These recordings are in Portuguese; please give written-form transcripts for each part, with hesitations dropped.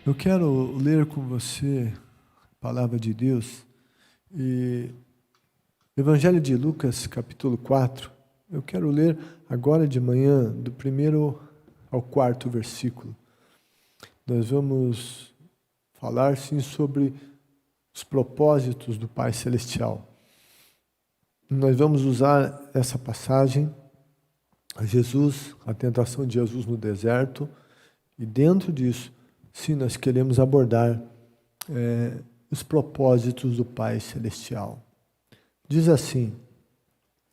Eu quero ler com você a palavra de Deus e Evangelho de Lucas, capítulo 4. Eu quero ler agora de manhã, do 1º ao 4º versículo. Nós vamos falar, sim, sobre os propósitos do Pai Celestial. Nós vamos usar essa passagem, a tentação de Jesus no deserto, e dentro disso, sim, nós queremos abordar os propósitos do Pai Celestial. Diz assim: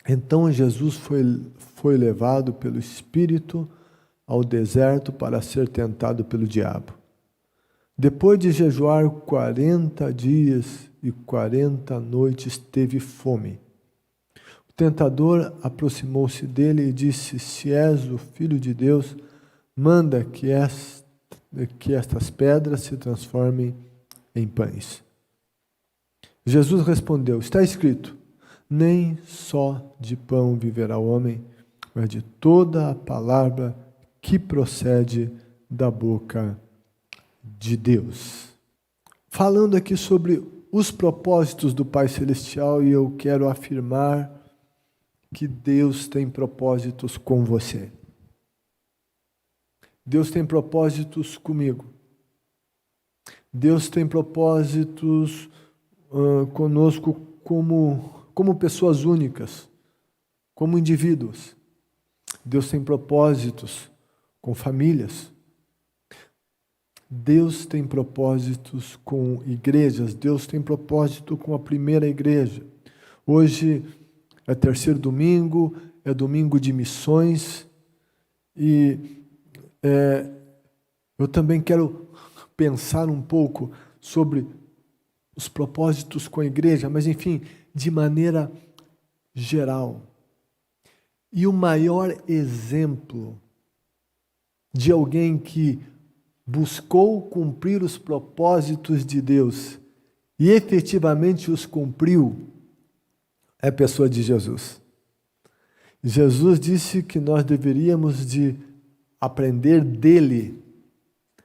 então Jesus foi levado pelo Espírito ao deserto para ser tentado pelo diabo. Depois de jejuar 40 dias e 40 noites, teve fome. O tentador aproximou-se dele e disse: se és o Filho de Deus, manda que estas pedras se transformem em pães. Jesus respondeu: está escrito, nem só de pão viverá o homem, mas de toda a palavra que procede da boca de Deus. Falando aqui sobre os propósitos do Pai Celestial, e eu quero afirmar que Deus tem propósitos com você. Deus tem propósitos comigo. Deus tem propósitos conosco como pessoas únicas, como indivíduos. Deus tem propósitos com famílias. Deus tem propósitos com igrejas. Deus tem propósito com a primeira igreja. Hoje é terceiro domingo, é domingo de missões, e eu também quero pensar um pouco sobre os propósitos com a igreja, mas enfim, de maneira geral. E o maior exemplo de alguém que buscou cumprir os propósitos de Deus e efetivamente os cumpriu é a pessoa de Jesus. Jesus disse que nós deveríamos de aprender dele.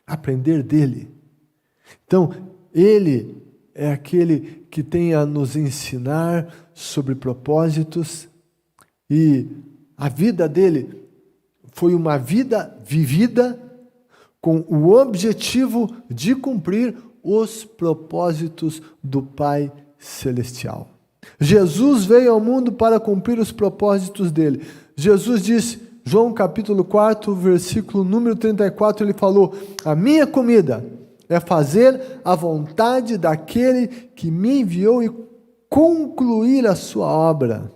Aprender dele. Então, ele é aquele que tem a nos ensinar sobre propósitos, e a vida dele foi uma vida vivida com o objetivo de cumprir os propósitos do Pai Celestial. Jesus veio ao mundo para cumprir os propósitos dele. Jesus disse, João capítulo 4, versículo número 34, ele falou: a minha comida é fazer a vontade daquele que me enviou e concluir a sua obra.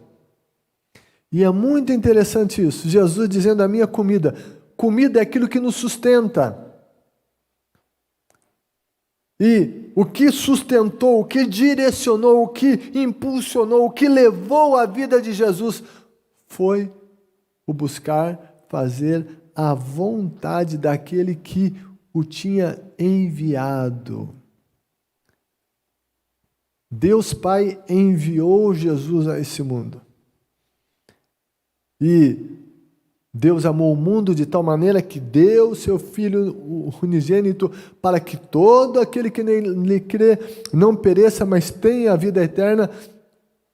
E é muito interessante isso, Jesus dizendo a minha comida. Comida é aquilo que nos sustenta. E o que sustentou, o que direcionou, o que impulsionou, o que levou a vida de Jesus foi o buscar fazer a vontade daquele que o tinha enviado. Deus Pai enviou Jesus a esse mundo. E Deus amou o mundo de tal maneira que deu seu Filho unigênito para que todo aquele que nele crê não pereça, mas tenha a vida eterna.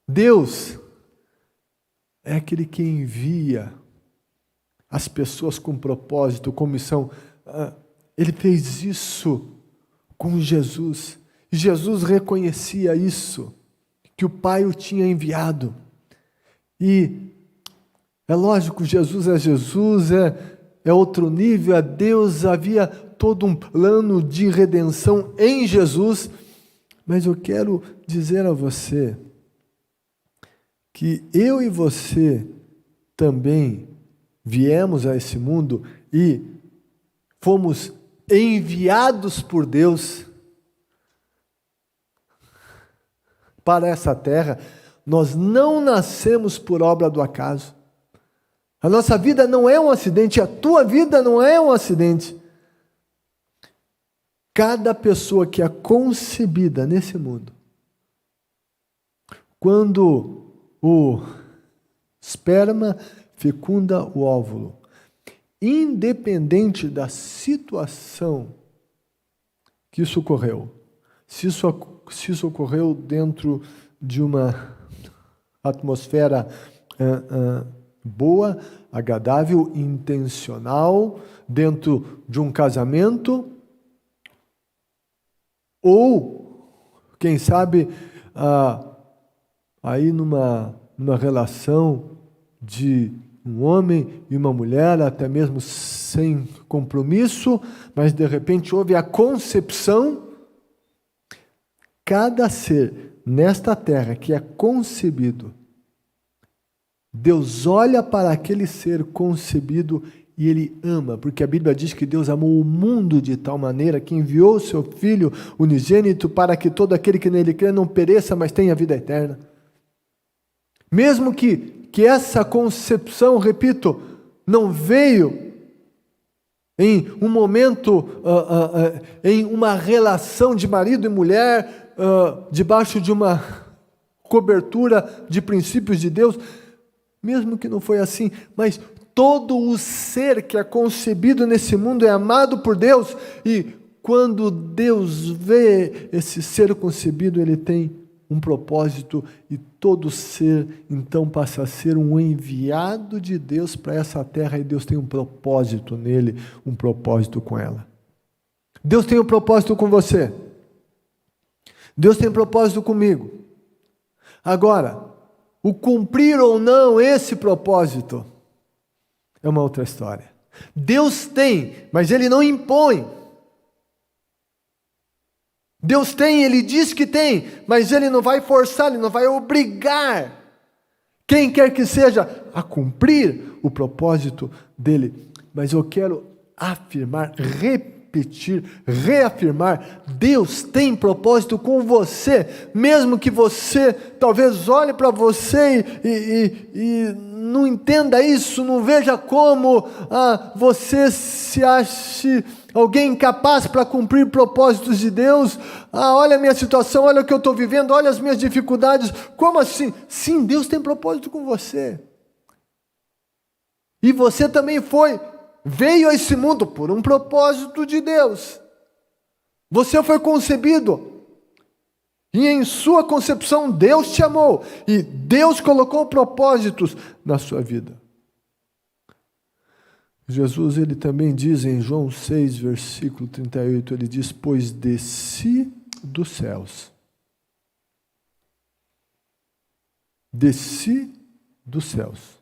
Deus é aquele que envia as pessoas com propósito, com missão. Ele fez isso com Jesus. Jesus reconhecia isso, que o Pai o tinha enviado. E é lógico, Jesus, é outro nível. Deus havia todo um plano de redenção em Jesus. Mas eu quero dizer a você que eu e você também viemos a esse mundo e fomos enviados por Deus para essa terra. Nós não nascemos por obra do acaso. A nossa vida não é um acidente, a tua vida não é um acidente. Cada pessoa que é concebida nesse mundo, quando o esperma fecunda o óvulo, independente da situação que isso ocorreu. Se isso ocorreu dentro de uma atmosfera boa, agradável, intencional, dentro de um casamento, ou, quem sabe, aí numa relação de um homem e uma mulher, até mesmo sem compromisso, mas de repente houve a concepção. Cada ser nesta terra que é concebido, Deus olha para aquele ser concebido e Ele ama, porque a Bíblia diz que Deus amou o mundo de tal maneira que enviou o seu Filho unigênito para que todo aquele que nele crê não pereça, mas tenha vida eterna. Mesmo que essa concepção, repito, não veio em um momento, em uma relação de marido e mulher, debaixo de uma cobertura de princípios de Deus, mesmo que não foi assim, mas todo o ser que é concebido nesse mundo é amado por Deus, e quando Deus vê esse ser concebido, ele tem um propósito, e todo ser então passa a ser um enviado de Deus para essa terra, e Deus tem um propósito nele, um propósito com ela. Deus tem um propósito com você. Deus tem um propósito comigo. Agora, o cumprir ou não esse propósito é uma outra história. Deus tem, mas Ele não impõe. Deus tem, Ele diz que tem, mas Ele não vai forçar, Ele não vai obrigar quem quer que seja a cumprir o propósito dEle. Mas eu quero afirmar, repetir, reafirmar, Deus tem propósito com você, mesmo que você talvez olhe para você e não entenda isso, não veja como você se ache alguém incapaz para cumprir propósitos de Deus. Olha a minha situação, olha o que eu estou vivendo, olha as minhas dificuldades. Como assim? Sim, Deus tem propósito com você. E você também veio a esse mundo por um propósito de Deus. Você foi concebido, e em sua concepção Deus te amou, e Deus colocou propósitos na sua vida. Jesus, ele também diz em João 6, versículo 38, ele diz: pois desci dos céus. Desci dos céus.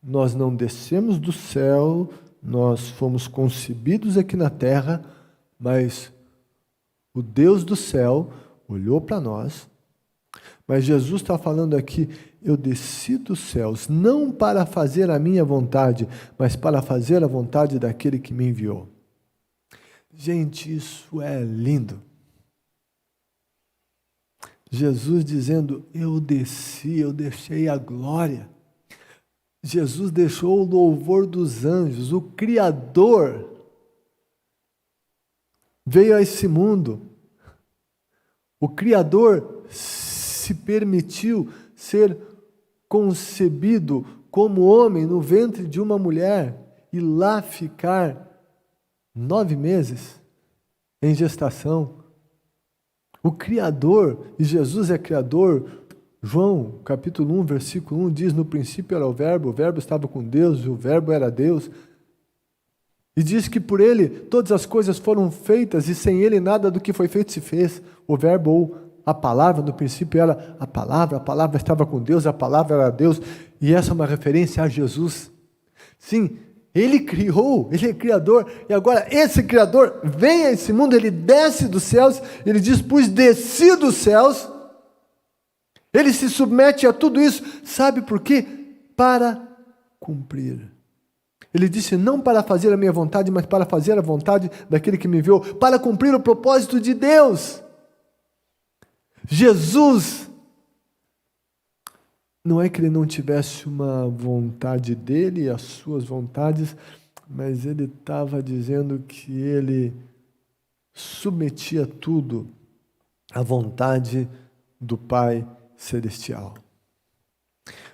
Nós não descemos do céu, nós fomos concebidos aqui na terra, mas o Deus do céu olhou para nós. Mas Jesus está falando aqui: eu desci dos céus, não para fazer a minha vontade, mas para fazer a vontade daquele que me enviou. Gente, isso é lindo. Jesus dizendo: eu desci, eu deixei a glória. Jesus deixou o louvor dos anjos, o Criador veio a esse mundo. O Criador se permitiu ser concebido como homem no ventre de uma mulher e lá ficar 9 meses em gestação. O Criador, e Jesus é Criador. João, capítulo 1, versículo 1, diz: no princípio era o Verbo estava com Deus, e o Verbo era Deus. E diz que por Ele todas as coisas foram feitas, e sem Ele nada do que foi feito se fez. O Verbo, ou a palavra, no princípio era a palavra estava com Deus, a palavra era Deus, e essa é uma referência a Jesus. Sim, Ele criou, Ele é Criador, e agora esse Criador vem a esse mundo, Ele desce dos céus, Ele diz: pois desci dos céus. Ele se submete a tudo isso, sabe por quê? Para cumprir. Ele disse: não para fazer a minha vontade, mas para fazer a vontade daquele que me enviou, para cumprir o propósito de Deus. Jesus, não é que ele não tivesse uma vontade dele, as suas vontades, mas ele estava dizendo que ele submetia tudo à vontade do Pai Celestial.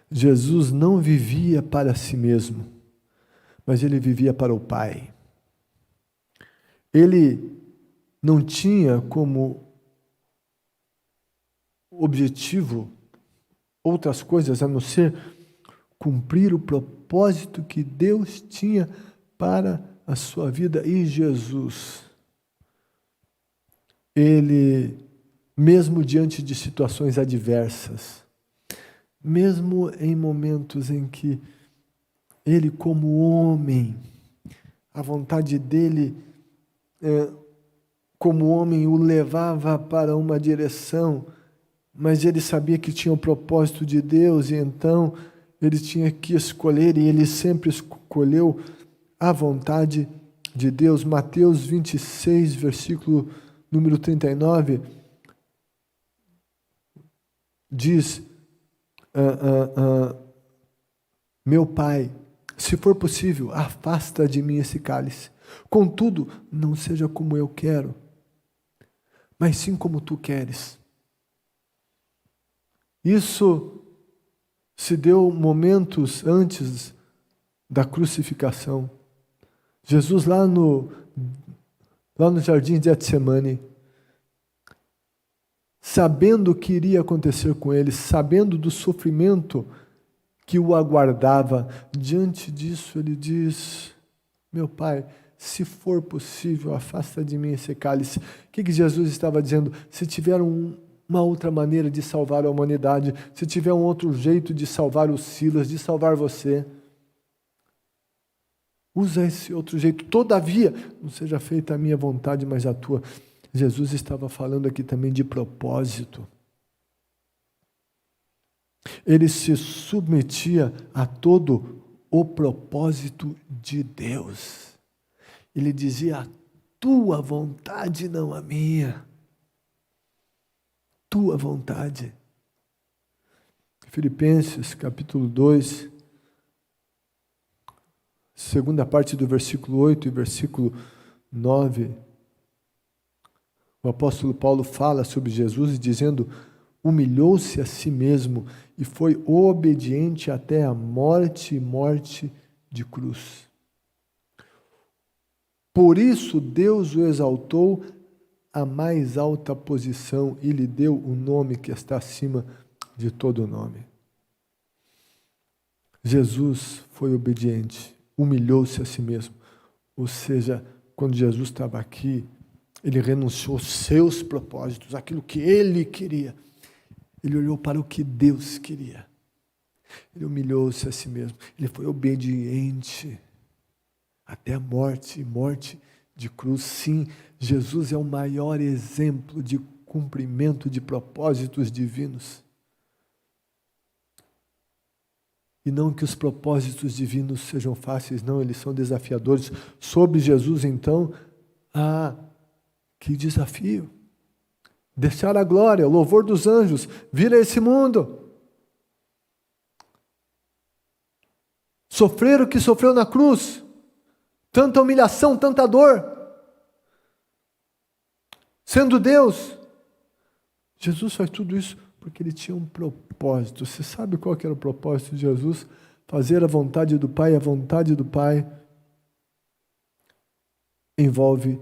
Jesus não vivia para si mesmo, mas ele vivia para o Pai. Ele não tinha como objetivo outras coisas a não ser cumprir o propósito que Deus tinha para a sua vida. E Jesus, ele, mesmo diante de situações adversas, mesmo em momentos em que ele, como homem, a vontade dele, como homem, o levava para uma direção, mas ele sabia que tinha o propósito de Deus, e então ele tinha que escolher, e ele sempre escolheu a vontade de Deus. Mateus 26, versículo número 39, diz: meu Pai, se for possível, afasta de mim esse cálice. Contudo, não seja como eu quero, mas sim como tu queres. Isso se deu momentos antes da crucificação. Jesus lá no jardim de Getsemane, sabendo o que iria acontecer com ele, sabendo do sofrimento que o aguardava, diante disso ele diz: meu Pai, se for possível, afasta de mim esse cálice. O que Jesus estava dizendo? Se tiver uma outra maneira de salvar a humanidade, se tiver um outro jeito de salvar o Silas, de salvar você, usa esse outro jeito. Todavia, não seja feita a minha vontade, mas a tua. Jesus estava falando aqui também de propósito. Ele se submetia a todo o propósito de Deus. Ele dizia: a tua vontade, não a minha. Tua vontade. Filipenses capítulo 2, segunda parte do versículo 8 e versículo 9, o apóstolo Paulo fala sobre Jesus dizendo: humilhou-se a si mesmo e foi obediente até a morte e morte de cruz. Por isso Deus o exaltou à mais alta posição e lhe deu o nome que está acima de todo nome. Jesus foi obediente, humilhou-se a si mesmo. Ou seja, quando Jesus estava aqui, ele renunciou aos seus propósitos, aquilo que ele queria. Ele olhou para o que Deus queria. Ele humilhou-se a si mesmo. Ele foi obediente até a morte de cruz. Sim, Jesus é o maior exemplo de cumprimento de propósitos divinos. E não que os propósitos divinos sejam fáceis, não, eles são desafiadores. Sobre Jesus, então, que desafio! Deixar a glória, o louvor dos anjos, vir a esse mundo. Sofrer o que sofreu na cruz. Tanta humilhação, tanta dor. Sendo Deus, Jesus faz tudo isso porque ele tinha um propósito. Você sabe qual que era o propósito de Jesus? Fazer a vontade do Pai. A vontade do Pai envolve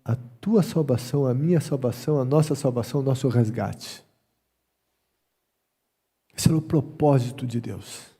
a tua salvação, a minha salvação, a nossa salvação, o nosso resgate. Esse era o propósito de Deus.